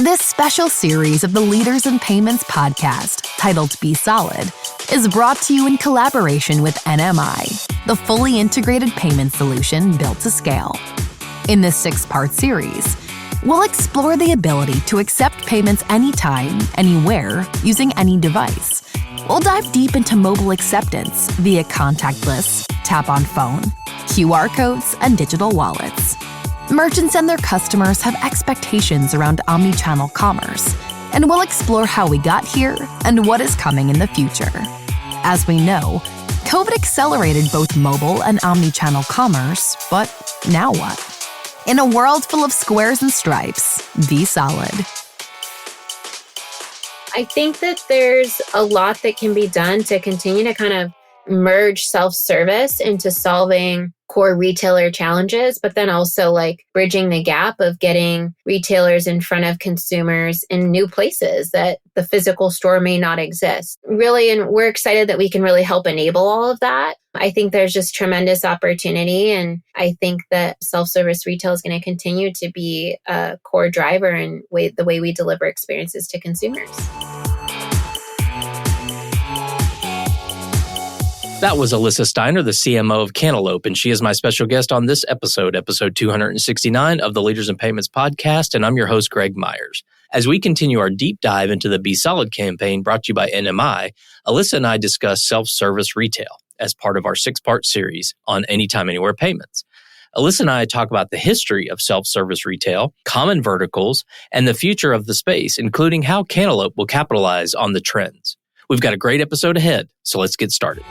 This special series of the Leaders in Payments podcast, titled Be Solid, is brought to you in collaboration with NMI, the fully integrated payment solution built to scale. In this 6-part series, we'll explore the ability to accept payments anytime, anywhere, using any device. We'll dive deep into mobile acceptance via contactless, tap on phone, QR codes, and digital wallets. Merchants and their customers have expectations around omnichannel commerce, and we'll explore how we got here and what is coming in the future. As we know, COVID accelerated both mobile and omnichannel commerce, but now what? In a world full of squares and stripes, be solid. I think that there's a lot that can be done to continue to kind of merge self-service into solving core retailer challenges, but then also like bridging the gap of getting retailers in front of consumers in new places that the physical store may not exist. Really, and we're excited that we can really help enable all of that. I think there's just tremendous opportunity, and I think that self-service retail is going to continue to be a core driver in the way we deliver experiences to consumers. That was Elyssa Steiner, the CMO of Cantaloupe, and she is my special guest on this episode 269 of the Leaders in Payments podcast, and I'm your host, Greg Myers. As we continue our deep dive into the Be Solid campaign brought to you by NMI, Elyssa and I discuss self-service retail as part of our 6-part series on Anytime Anywhere payments. Elyssa and I talk about the history of self-service retail, common verticals, and the future of the space, including how Cantaloupe will capitalize on the trends. We've got a great episode ahead, so let's get started.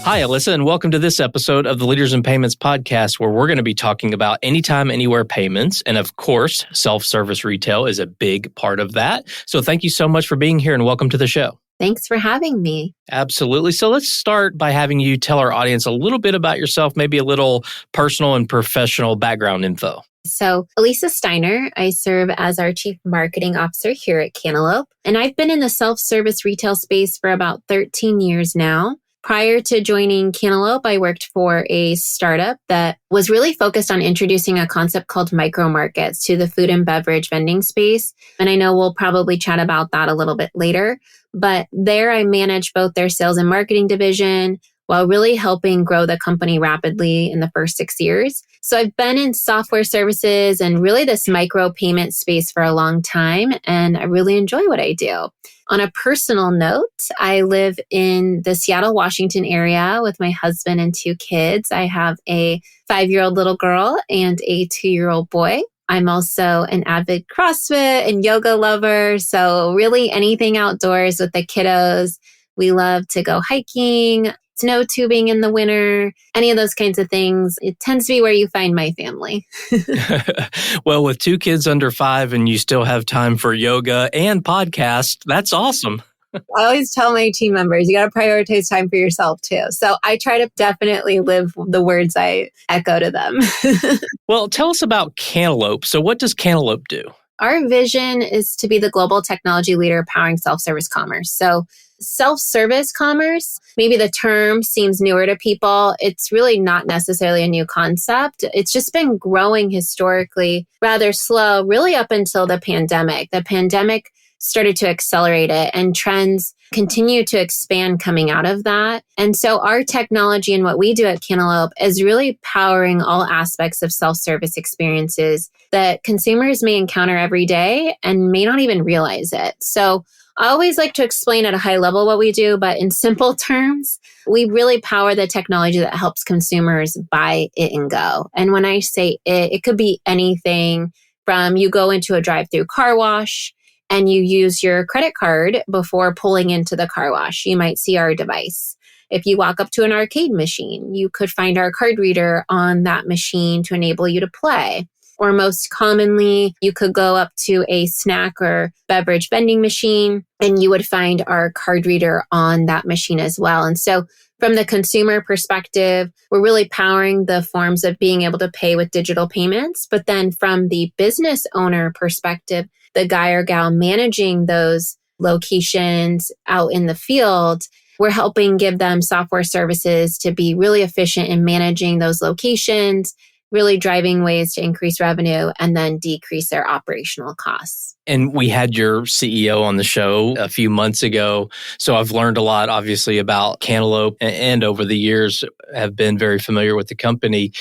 Hi, Elyssa, and welcome to this episode of the Leaders in Payments podcast, where we're going to be talking about anytime, anywhere payments. And of course, self-service retail is a big part of that. So thank you so much for being here and welcome to the show. Thanks for having me. Absolutely. So let's start by having you tell our audience a little bit about yourself, maybe a little personal and professional background info. So, Elyssa Steiner, I serve as our Chief Marketing Officer here at Cantaloupe, and I've been in the self-service retail space for about 13 years now. Prior to joining Cantaloupe, I worked for a startup that was really focused on introducing a concept called micro markets to the food and beverage vending space. And I know we'll probably chat about that a little bit later. But there I managed both their sales and marketing division while really helping grow the company rapidly in the first 6 years. So I've been in software services and really this micro payment space for a long time, and I really enjoy what I do. On a personal note, I live in the Seattle, Washington area with my husband and 2 kids. I have a 5-year-old little girl and a 2-year-old boy. I'm also an avid CrossFit and yoga lover, so really anything outdoors with the kiddos. We love to go hiking, snow tubing in the winter, any of those kinds of things. It tends to be where you find my family. Well, with 2 kids under 5 and you still have time for yoga and podcast, that's awesome. I always tell my team members, you got to prioritize time for yourself too. So I try to definitely live the words I echo to them. Well, tell us about Cantaloupe. So what does Cantaloupe do? Our vision is to be the global technology leader powering self-service commerce. So self-service commerce, maybe the term seems newer to people. It's really not necessarily a new concept. It's just been growing historically rather slow, really up until the pandemic. The pandemic started to accelerate it, and trends continue to expand coming out of that. And so our technology and what we do at Cantaloupe is really powering all aspects of self-service experiences that consumers may encounter every day and may not even realize it. So I always like to explain at a high level what we do, but in simple terms, we really power the technology that helps consumers buy it and go. And when I say it could be anything from you go into a drive-through car wash and you use your credit card before pulling into the car wash. You might see our device. If you walk up to an arcade machine, you could find our card reader on that machine to enable you to play. Or most commonly, you could go up to a snack or beverage vending machine and you would find our card reader on that machine as well. And so from the consumer perspective, we're really powering the forms of being able to pay with digital payments. But then from the business owner perspective, the guy or gal managing those locations out in the field, we're helping give them software services to be really efficient in managing those locations, really driving ways to increase revenue and then decrease their operational costs. And we had your CEO on the show a few months ago. So I've learned a lot, obviously, about Cantaloupe and over the years have been very familiar with the company.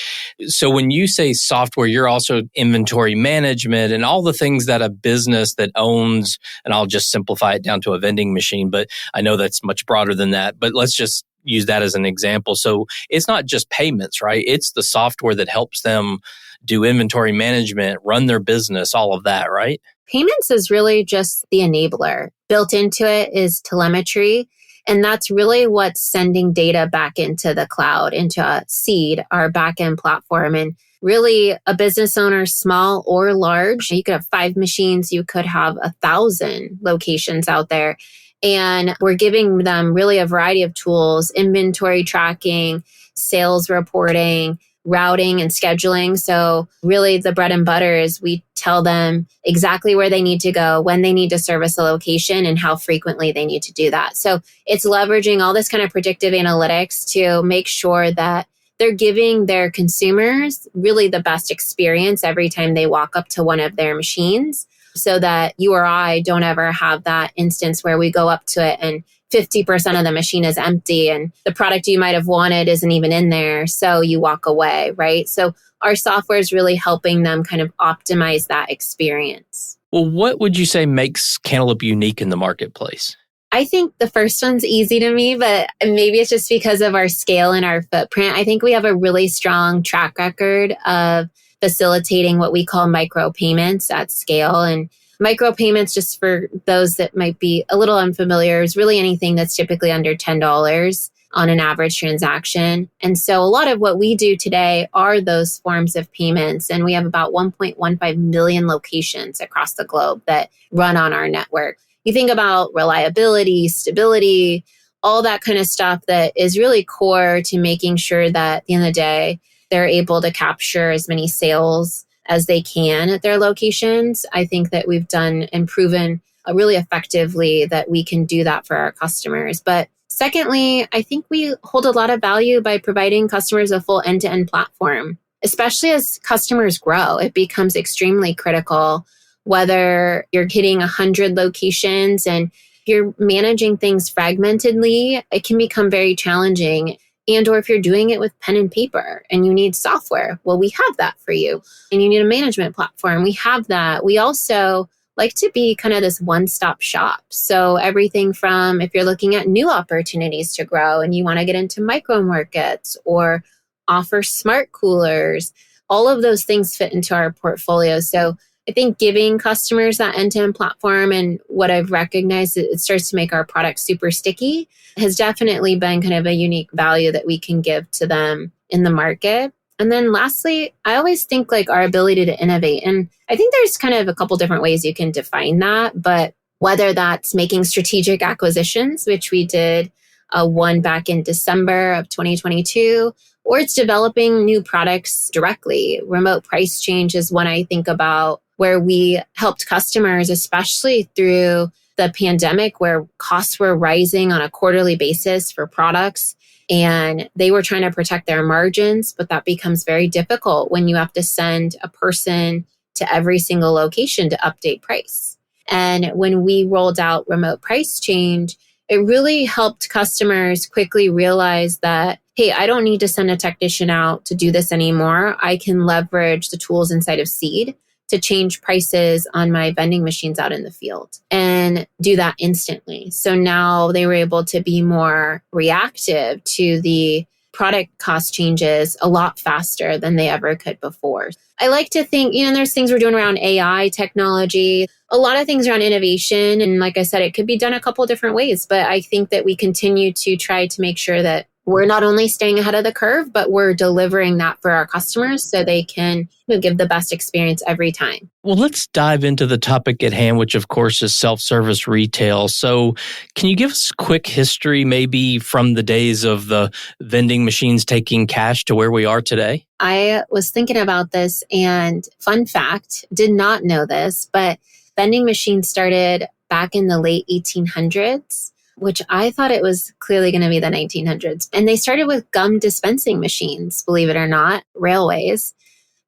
So when you say software, you're also inventory management and all the things that a business that owns, and I'll just simplify it down to a vending machine, but I know that's much broader than that. But let's just use that as an example. So it's not just payments, right? It's the software that helps them do inventory management, run their business, all of that, right? Payments is really just the enabler. Built into it is telemetry. And that's really what's sending data back into the cloud, into a Seed, our backend platform. And really a business owner, small or large, you could have 5 machines, you could have 1,000 locations out there. And we're giving them really a variety of tools, inventory tracking, sales reporting, routing and scheduling. So really the bread and butter is we tell them exactly where they need to go, when they need to service a location, and how frequently they need to do that. So it's leveraging all this kind of predictive analytics to make sure that they're giving their consumers really the best experience every time they walk up to one of their machines, so that you or I don't ever have that instance where we go up to it and 50% of the machine is empty and the product you might have wanted isn't even in there. So you walk away, right? So our software is really helping them kind of optimize that experience. Well, what would you say makes Cantaloupe unique in the marketplace? I think the first one's easy to me, but maybe it's just because of our scale and our footprint. I think we have a really strong track record of facilitating what we call micropayments at scale. And micropayments, just for those that might be a little unfamiliar, is really anything that's typically under $10 on an average transaction. And so a lot of what we do today are those forms of payments. And we have about 1.15 million locations across the globe that run on our network. You think about reliability, stability, all that kind of stuff that is really core to making sure that at the end of the day, they're able to capture as many sales as they can at their locations. I think that we've done and proven really effectively that we can do that for our customers. But secondly, I think we hold a lot of value by providing customers a full end-to-end platform. Especially as customers grow, it becomes extremely critical. Whether you're hitting 100 locations and you're managing things fragmentedly, it can become very challenging. And or if you're doing it with pen and paper and you need software, well, we have that for you. And you need a management platform, we have that. We also like to be kind of this one-stop shop. So everything from if you're looking at new opportunities to grow and you want to get into micro markets or offer smart coolers, all of those things fit into our portfolio. So I think giving customers that end-to-end platform, and what I've recognized, it starts to make our product super sticky, has definitely been kind of a unique value that we can give to them in the market. And then lastly, I always think like our ability to innovate. And I think there's kind of a couple different ways you can define that, but whether that's making strategic acquisitions, which we did one back in December of 2022, or it's developing new products directly. Remote price change is one I think about, where we helped customers, especially through the pandemic, where costs were rising on a quarterly basis for products and they were trying to protect their margins. But that becomes very difficult when you have to send a person to every single location to update price. And when we rolled out remote price change, it really helped customers quickly realize that, hey, I don't need to send a technician out to do this anymore. I can leverage the tools inside of Seed to change prices on my vending machines out in the field and do that instantly. So now they were able to be more reactive to the product cost changes a lot faster than they ever could before. I like to think, there's things we're doing around AI technology, a lot of things around innovation. And like I said, it could be done a couple of different ways, but I think that we continue to try to make sure that we're not only staying ahead of the curve, but we're delivering that for our customers so they can give the best experience every time. Well, let's dive into the topic at hand, which of course is self-service retail. So can you give us a quick history, maybe from the days of the vending machines taking cash to where we are today? I was thinking about this, and fun fact, did not know this, but vending machines started back in the late 1800s. which I thought it was clearly going to be the 1900s. And they started with gum dispensing machines, believe it or not, railways.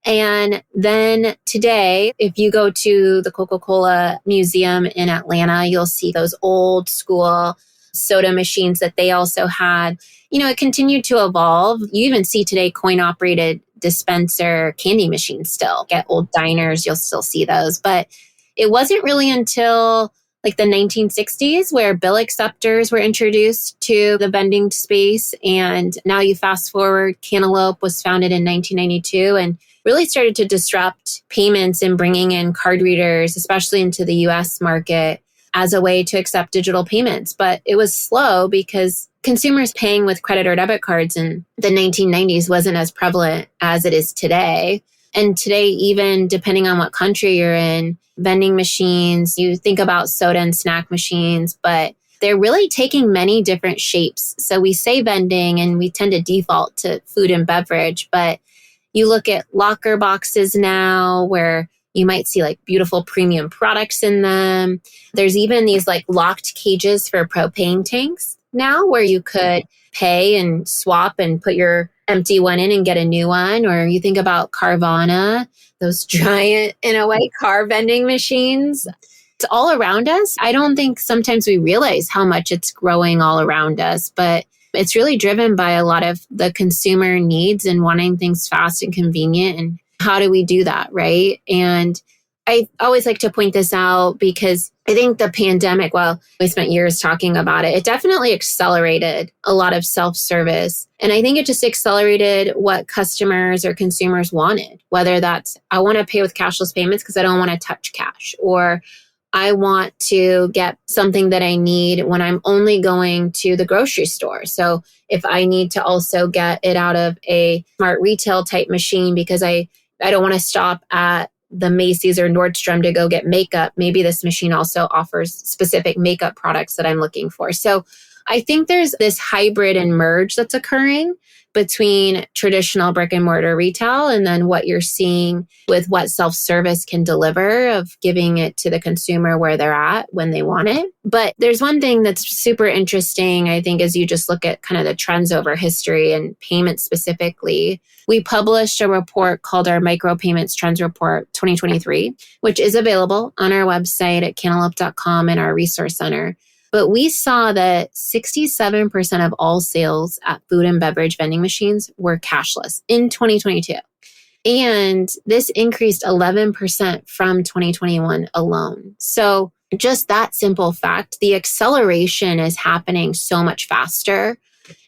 And then today, if you go to the Coca-Cola Museum in Atlanta, you'll see those old school soda machines that they also had. It continued to evolve. You even see today coin-operated dispenser candy machines still. At old diners, you'll still see those. But it wasn't really until like the 1960s where bill acceptors were introduced to the vending space. And now you fast forward, Cantaloupe was founded in 1992 and really started to disrupt payments and bringing in card readers, especially into the US market, as a way to accept digital payments. But it was slow because consumers paying with credit or debit cards in the 1990s wasn't as prevalent as it is today. And today, even depending on what country you're in, vending machines, you think about soda and snack machines, but they're really taking many different shapes. So we say vending and we tend to default to food and beverage, but you look at locker boxes now where you might see like beautiful premium products in them. There's even these like locked cages for propane tanks now where you could pay and swap and put your empty one in and get a new one. Or you think about Carvana, those giant, in a way, car vending machines. It's all around us. I don't think sometimes we realize how much it's growing all around us, but it's really driven by a lot of the consumer needs and wanting things fast and convenient. And how do we do that, right? And I always like to point this out because I think the pandemic, well, we spent years talking about it, it definitely accelerated a lot of self-service. And I think it just accelerated what customers or consumers wanted, whether that's, I want to pay with cashless payments because I don't want to touch cash, or I want to get something that I need when I'm only going to the grocery store. So if I need to also get it out of a smart retail type machine because I don't want to stop at the Macy's or Nordstrom to go get makeup, maybe this machine also offers specific makeup products that I'm looking for. So I think there's this hybrid and merge that's occurring between traditional brick and mortar retail and then what you're seeing with what self-service can deliver of giving it to the consumer where they're at when they want it. But there's one thing that's super interesting, I think, as you just look at kind of the trends over history and payments specifically. We published a report called our Micropayments Trends Report 2023, which is available on our website at cantaloupe.com and our resource center. But we saw that 67% of all sales at food and beverage vending machines were cashless in 2022. And this increased 11% from 2021 alone. So just that simple fact, the acceleration is happening so much faster.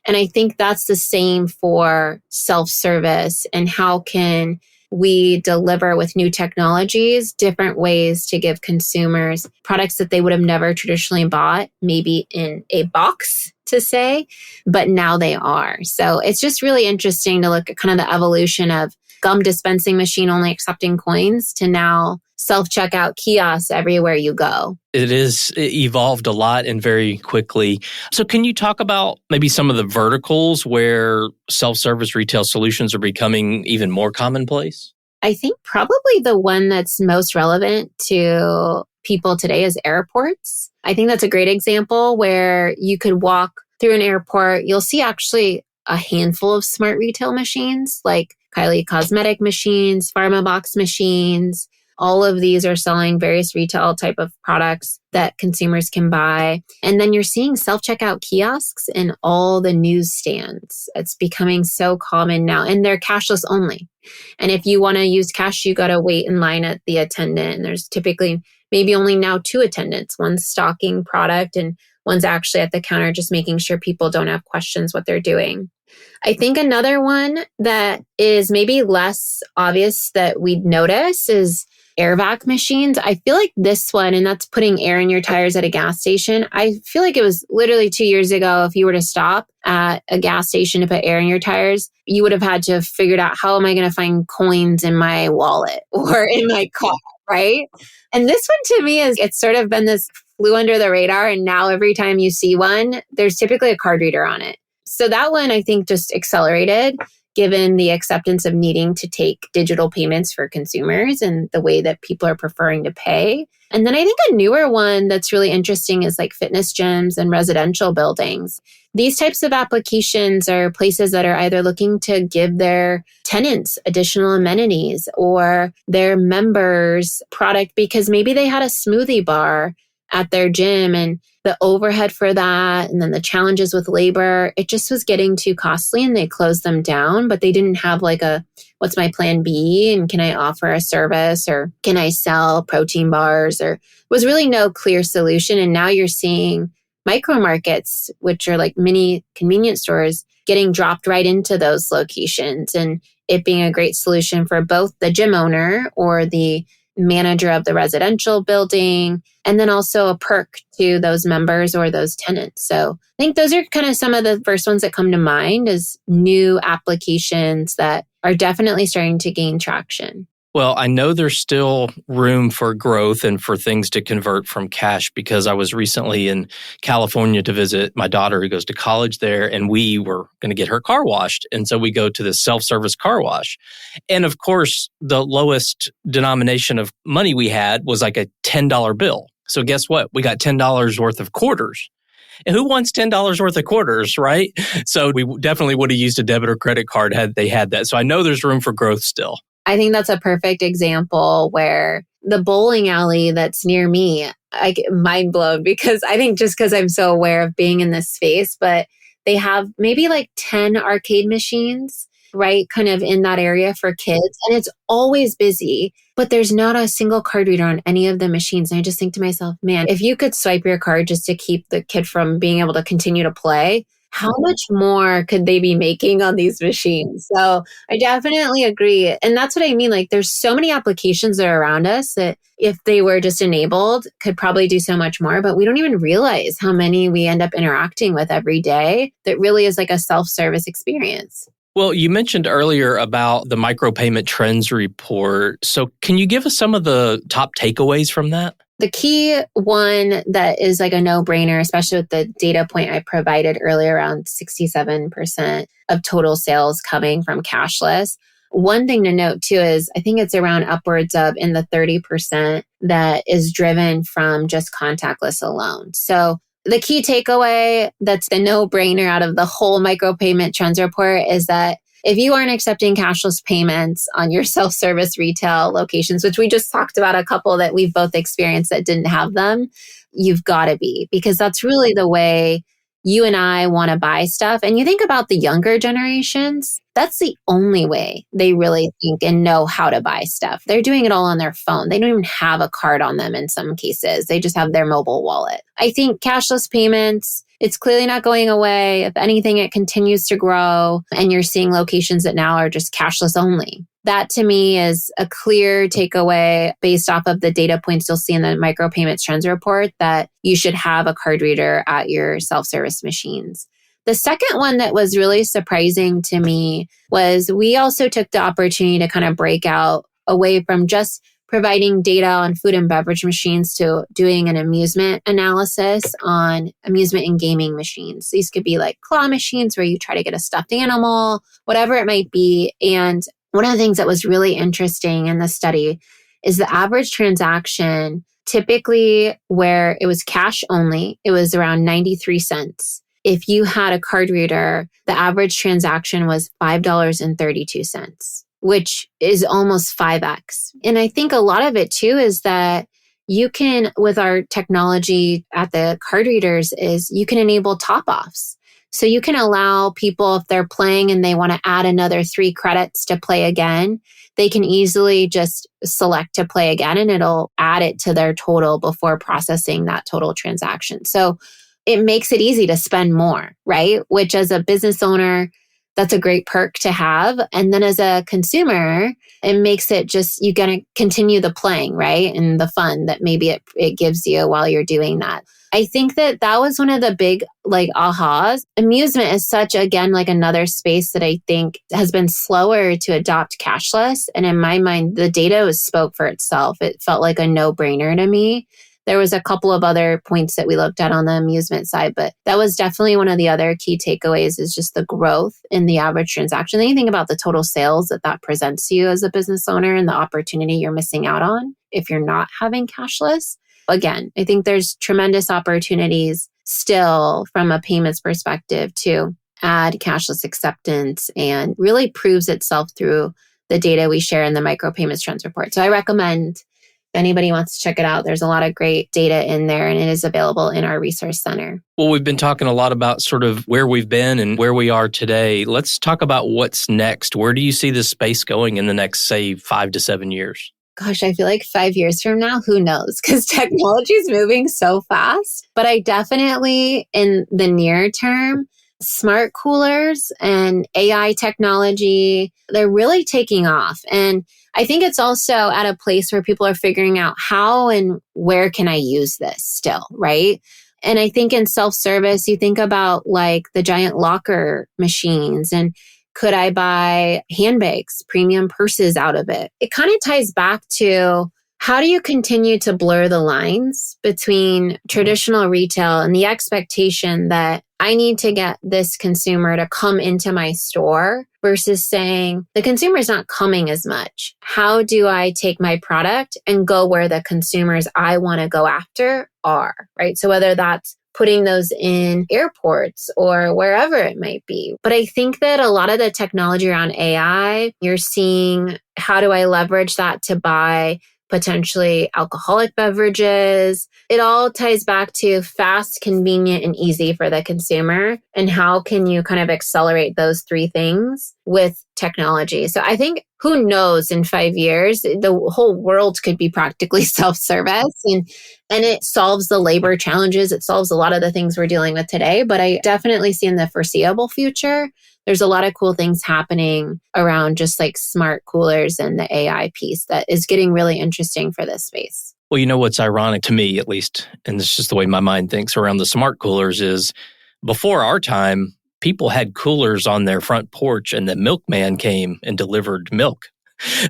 And I think that's the same for self-service and how can we deliver with new technologies, different ways to give consumers products that they would have never traditionally bought, maybe in a box to say, but now they are. So it's just really interesting to look at kind of the evolution of gum dispensing machine only accepting coins to now self-checkout kiosks everywhere you go. It evolved a lot and very quickly. So can you talk about maybe some of the verticals where self-service retail solutions are becoming even more commonplace? I think probably the one that's most relevant to people today is airports. I think that's a great example where you could walk through an airport. You'll see actually a handful of smart retail machines like Kylie cosmetic machines, pharma box machines. All of these are selling various retail type of products that consumers can buy. And then you're seeing self-checkout kiosks in all the newsstands. It's becoming so common now, and they're cashless only. And if you want to use cash, you got to wait in line at the attendant. And there's typically maybe only now 2 attendants, one's stocking product and one's actually at the counter just making sure people don't have questions what they're doing. I think another one that is maybe less obvious that we'd notice is air vac machines. I feel like this one, and that's putting air in your tires at a gas station. I feel like it was literally 2 years ago, if you were to stop at a gas station to put air in your tires, you would have had to have figured out, how am I going to find coins in my wallet or in my car, right? And this one to me it's sort of been this flew under the radar. And now every time you see one, there's typically a card reader on it. So that one, I think, just accelerated given the acceptance of needing to take digital payments for consumers and the way that people are preferring to pay. And then I think a newer one that's really interesting is like fitness gyms and residential buildings. These types of applications are places that are either looking to give their tenants additional amenities or their members product because maybe they had a smoothie bar at their gym and the overhead for that and then the challenges with labor, it just was getting too costly and they closed them down, but they didn't have like a, what's my plan B? And can I offer a service or can I sell protein bars? Or was really no clear solution. And now you're seeing micro markets, which are like mini convenience stores, getting dropped right into those locations and it being a great solution for both the gym owner or the manager of the residential building, and then also a perk to those members or those tenants. So I think those are kind of some of the first ones that come to mind as new applications that are definitely starting to gain traction. Well, I know there's still room for growth and for things to convert from cash because I was recently in California to visit my daughter who goes to college there, and we were going to get her car washed. And so we go to this self-service car wash. And of course, the lowest denomination of money we had was like a $10 bill. So guess what? We got $10 worth of quarters. And who wants $10 worth of quarters, right? So we definitely would have used a debit or credit card had they had that. So I know there's room for growth still. I think that's a perfect example where the bowling alley that's near me, I get mind blown because I think just because I'm so aware of being in this space, but they have maybe like 10 arcade machines, right? Kind of in that area for kids. And it's always busy, but there's not a single card reader on any of the machines. And I just think to myself, man, if you could swipe your card just to keep the kid from being able to continue to play, how much more could they be making on these machines? So I definitely agree. And that's what I mean. Like there's so many applications that are around us that if they were just enabled could probably do so much more, but we don't even realize how many we end up interacting with every day that really is like a self-service experience. Well, you mentioned earlier about the micropayment trends report. So can you give us some of the top takeaways from that? The key one that is like a no-brainer, especially with the data point I provided earlier around 67% of total sales coming from cashless. One thing to note too is I think it's around upwards of in the 30% that is driven from just contactless alone. So the key takeaway that's the no-brainer out of the whole micropayment trends report is that if you aren't accepting cashless payments on your self-service retail locations, which we just talked about a couple that we've both experienced that didn't have them, you've got to be, because that's really the way you and I want to buy stuff. And you think about the younger generations, that's the only way they really think and know how to buy stuff. They're doing it all on their phone. They don't even have a card on them in some cases. They just have their mobile wallet. I think cashless payments, it's clearly not going away. If anything, it continues to grow. And you're seeing locations that now are just cashless only. That to me is a clear takeaway based off of the data points you'll see in the micropayments trends report that you should have a card reader at your self-service machines. The second one that was really surprising to me was we also took the opportunity to kind of break out away from just providing data on food and beverage machines to doing an amusement analysis on amusement and gaming machines. These could be like claw machines where you try to get a stuffed animal, whatever it might be. And one of the things that was really interesting in the study is the average transaction, typically where it was cash only, it was around 93 cents. If you had a card reader, the average transaction was $5.32, which is almost 5x. And I think a lot of it too is that you can, with our technology at the card readers, is you can enable top-offs. So you can allow people, if they're playing and they want to add another 3 credits to play again, they can easily just select to play again and it'll add it to their total before processing that total transaction. So it makes it easy to spend more, right? Which as a business owner, that's a great perk to have. And then as a consumer, it makes it just, you're going to continue the playing, right? And the fun that maybe it gives you while you're doing that. I think that was one of the big like ahas. Amusement is such, again, like another space that I think has been slower to adopt cashless. And in my mind, the data spoke for itself. It felt like a no-brainer to me. There was a couple of other points that we looked at on the amusement side, but that was definitely one of the other key takeaways is just the growth in the average transaction. Then you think about the total sales that presents to you as a business owner and the opportunity you're missing out on if you're not having cashless. again, I think there's tremendous opportunities still from a payments perspective to add cashless acceptance and really proves itself through the data we share in the micropayments trends report. So I recommend if anybody wants to check it out, there's a lot of great data in there and it is available in our resource center. Well, we've been talking a lot about sort of where we've been and where we are today. Let's talk about what's next. Where do you see this space going in the next, say, 5 to 7 years? Gosh, I feel like 5 years from now, who knows? Because technology is moving so fast. But I definitely, in the near term, smart coolers and AI technology, they're really taking off. And I think it's also at a place where people are figuring out how and where can I use this still, right? And I think in self-service, you think about like the giant locker machines and could I buy handbags, premium purses out of it? It kind of ties back to how do you continue to blur the lines between traditional retail and the expectation that I need to get this consumer to come into my store versus saying the consumer is not coming as much. How do I take my product and go where the consumers I want to go after are, right? So whether that's putting those in airports or wherever it might be. But I think that a lot of the technology around AI, you're seeing how do I leverage that to buy potentially alcoholic beverages. It all ties back to fast, convenient, and easy for the consumer. And how can you kind of accelerate those three things with technology? So I think who knows in 5 years, the whole world could be practically self-service and it solves the labor challenges. It solves a lot of the things we're dealing with today. But I definitely see in the foreseeable future, there's a lot of cool things happening around just like smart coolers and the AI piece that is getting really interesting for this space. Well, you know what's ironic to me, at least, and it's just the way my mind thinks around the smart coolers is before our time, people had coolers on their front porch and the milkman came and delivered milk.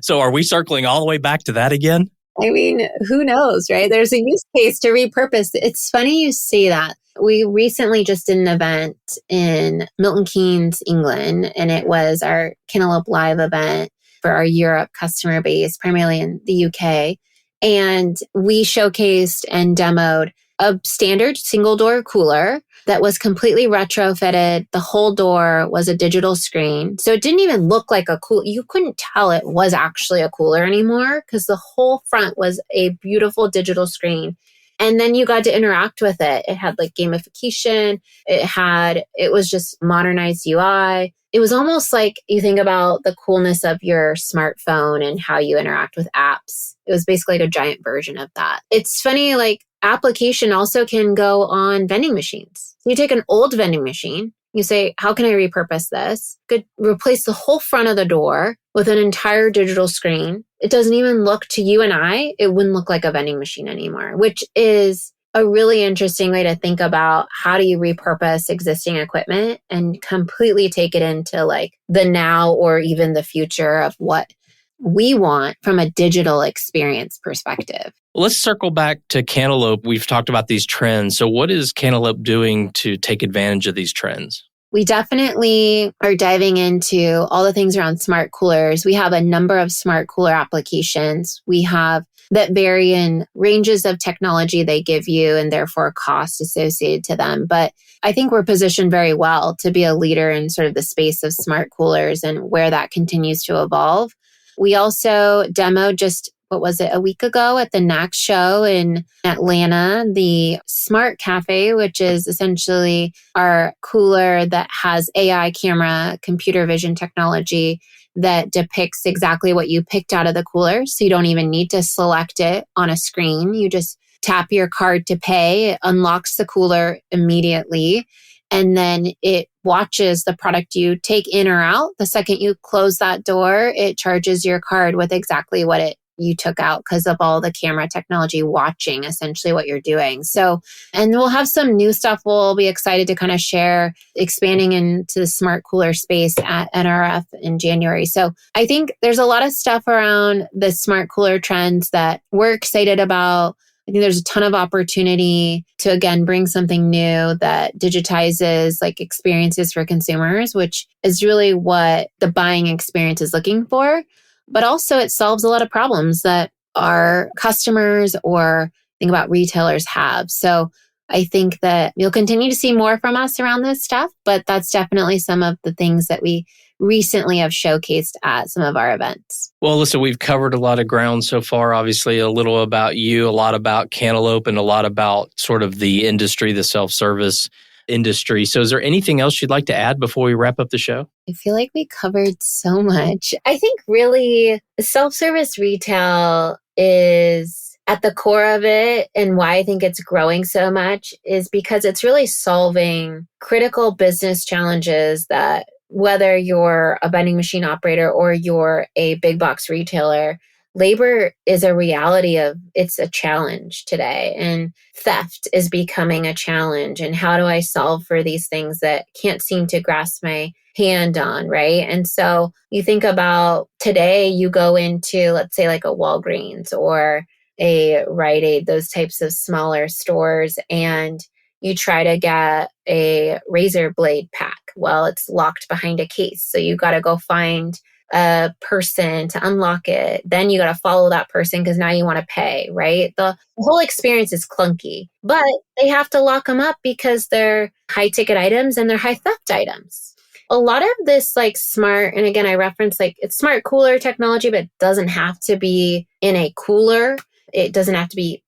So are we circling all the way back to that again? I mean, who knows, right? There's a use case to repurpose. It's funny you say that. We recently just did an event in Milton Keynes, England, and it was our Cantaloupe Live event for our Europe customer base, primarily in the UK. And we showcased and demoed a standard single door cooler that was completely retrofitted. The whole door was a digital screen. So it didn't even look like a cooler. You couldn't tell it was actually a cooler anymore because the whole front was a beautiful digital screen. And then you got to interact with it. It had like gamification. It was just modernized UI. It was almost like you think about the coolness of your smartphone and how you interact with apps. It was basically like a giant version of that. It's funny, like application also can go on vending machines. You take an old vending machine, you say, how can I repurpose this? Could replace the whole front of the door with an entire digital screen. It doesn't even look to you and I, it wouldn't look like a vending machine anymore, which is a really interesting way to think about how do you repurpose existing equipment and completely take it into like the now or even the future of what we want from a digital experience perspective. Let's circle back to Cantaloupe. We've talked about these trends. So what is Cantaloupe doing to take advantage of these trends? We definitely are diving into all the things around smart coolers. We have a number of smart cooler applications. We have that vary in ranges of technology they give you and therefore cost associated to them. But I think we're positioned very well to be a leader in sort of the space of smart coolers and where that continues to evolve. We also demoed just a week ago at the NACS show in Atlanta, the Smart Cafe, which is essentially our cooler that has AI camera, computer vision technology that depicts exactly what you picked out of the cooler. So you don't even need to select it on a screen. You just tap your card to pay. It unlocks the cooler immediately. And then it watches the product you take in or out. The second you close that door, it charges your card with exactly what you took out because of all the camera technology watching essentially what you're doing. So, and we'll have some new stuff we'll be excited to kind of share expanding into the smart cooler space at NRF in January. So I think there's a lot of stuff around the smart cooler trends that we're excited about. I think there's a ton of opportunity to, again, bring something new that digitizes like experiences for consumers, which is really what the buying experience is looking for. But also it solves a lot of problems that our customers or think about retailers have. So I think that you'll continue to see more from us around this stuff, but that's definitely some of the things that we recently have showcased at some of our events. Well, Elyssa, we've covered a lot of ground so far. Obviously, a little about you, a lot about Cantaloupe, and a lot about sort of the industry, the self-service industry. So is there anything else you'd like to add before we wrap up the show? I feel like we covered so much. I think really self-service retail is at the core of it, and why I think it's growing so much is because it's really solving critical business challenges that whether you're a vending machine operator or you're a big box retailer, labor is a reality of it's a challenge today, and theft is becoming a challenge. And how do I solve for these things that can't seem to grasp my hand on, right? And so you think about today, you go into, let's say, like a Walgreens or a Rite Aid, those types of smaller stores, and you try to get a razor blade pack. Well, it's locked behind a case. So you got to go find a person to unlock it. Then you got to follow that person because now you want to pay, right? The whole experience is clunky, but they have to lock them up because they're high ticket items and they're high theft items. A lot of this like smart, and again, I reference like it's smart cooler technology, but it doesn't have to be in a cooler. It doesn't have to be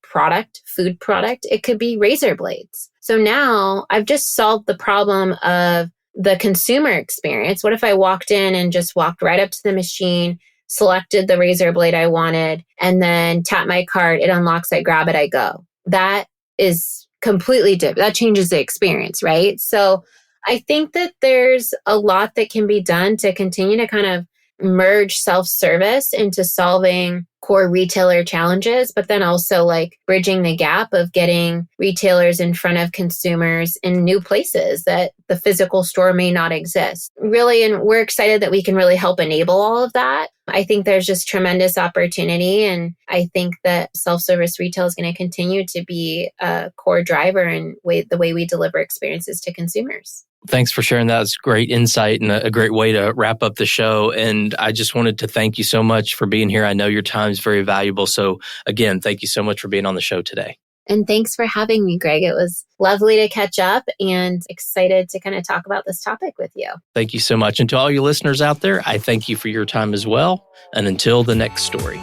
food product. It could be razor blades. So now I've just solved the problem of the consumer experience. What if I walked in and just walked right up to the machine, selected the razor blade I wanted, and then tap my card, it unlocks, I grab it, I go. That is completely different. That changes the experience, right? So I think that there's a lot that can be done to continue to kind of merge self-service into solving core retailer challenges, but then also like bridging the gap of getting retailers in front of consumers in new places that the physical store may not exist. Really, and we're excited that we can really help enable all of that. I think there's just tremendous opportunity, and I think that self-service retail is going to continue to be a core driver in the way we deliver experiences to consumers. Thanks for sharing that. It's great insight and a great way to wrap up the show. And I just wanted to thank you so much for being here. I know your time is very valuable. So again, thank you so much for being on the show today. And thanks for having me, Greg. It was lovely to catch up and excited to kind of talk about this topic with you. Thank you so much. And to all you listeners out there, I thank you for your time as well. And until the next story.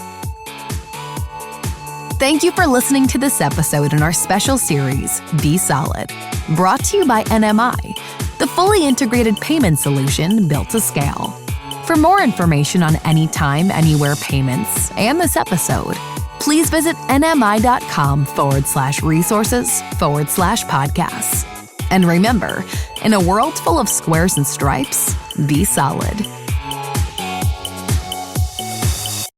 Thank you for listening to this episode in our special series, Be Solid, brought to you by NMI, the fully integrated payment solution built to scale. For more information on anytime, anywhere payments and this episode, please visit nmi.com/resources/podcasts. And remember, in a world full of squares and stripes, be solid.